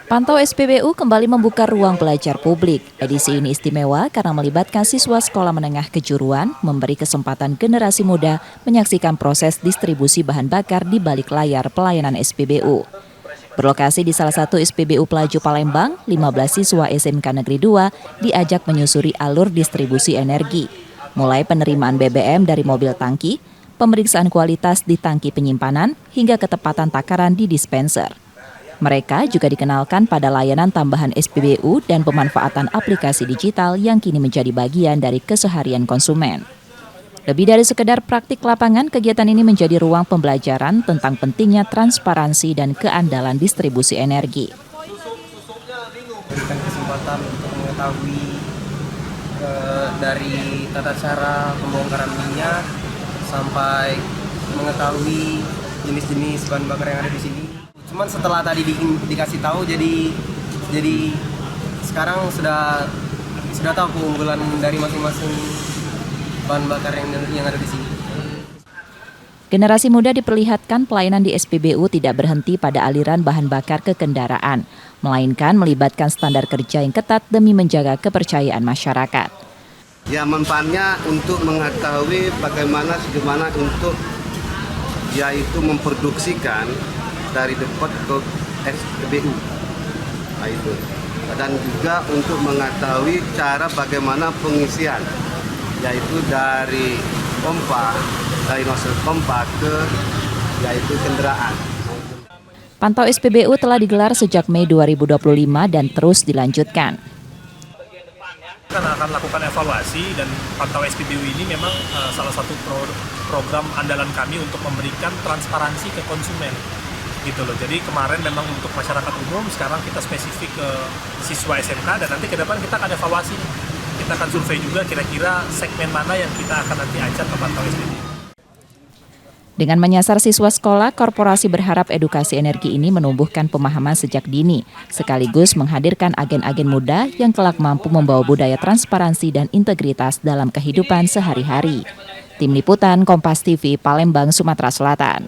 Pantau SPBU kembali membuka ruang belajar publik. Edisi ini istimewa karena melibatkan siswa sekolah menengah kejuruan, memberi kesempatan generasi muda menyaksikan proses distribusi bahan bakar di balik layar pelayanan SPBU. Berlokasi di salah satu SPBU Pelaju Palembang, 15 siswa SMK Negeri 2 diajak menyusuri alur distribusi energi, mulai penerimaan BBM dari mobil tangki, pemeriksaan kualitas di tangki penyimpanan, hingga ketepatan takaran di dispenser. Mereka juga dikenalkan pada layanan tambahan SPBU dan pemanfaatan aplikasi digital yang kini menjadi bagian dari keseharian konsumen. Lebih dari sekedar praktik lapangan, kegiatan ini menjadi ruang pembelajaran tentang pentingnya transparansi dan keandalan distribusi energi. Berikan kesempatan untuk mengetahui dari tata cara pembongkaran minyak sampai mengetahui jenis-jenis bahan bakar yang ada di sini. Cuman setelah tadi dikasih tahu, jadi sekarang sudah tahu keunggulan dari masing-masing bahan bakar yang ada di sini. Generasi muda diperlihatkan pelayanan di SPBU tidak berhenti pada aliran bahan bakar ke kendaraan, melainkan melibatkan standar kerja yang ketat demi menjaga kepercayaan masyarakat. Ya, manfaatnya untuk mengetahui bagaimana untuk yaitu memproduksikan dari depot ke SPBU. Nah, itu. Dan juga untuk mengetahui cara bagaimana pengisian, yaitu dari nozzle pompa ke yaitu kendaraan. Pantau SPBU telah digelar sejak Mei 2025 dan terus dilanjutkan. Kita akan lakukan evaluasi, dan Pantau SPBU ini memang salah satu program andalan kami untuk memberikan transparansi ke konsumen. Gitu loh. Jadi kemarin memang untuk masyarakat umum, sekarang kita spesifik ke siswa SMK, dan nanti ke depan kita akan evaluasi. Kita akan survei juga kira-kira segmen mana yang kita akan nanti ajak ke Pantau SPBU. Dengan menyasar siswa sekolah, korporasi berharap edukasi energi ini menumbuhkan pemahaman sejak dini, sekaligus menghadirkan agen-agen muda yang kelak mampu membawa budaya transparansi dan integritas dalam kehidupan sehari-hari. Tim Liputan Kompas TV, Palembang, Sumatera Selatan.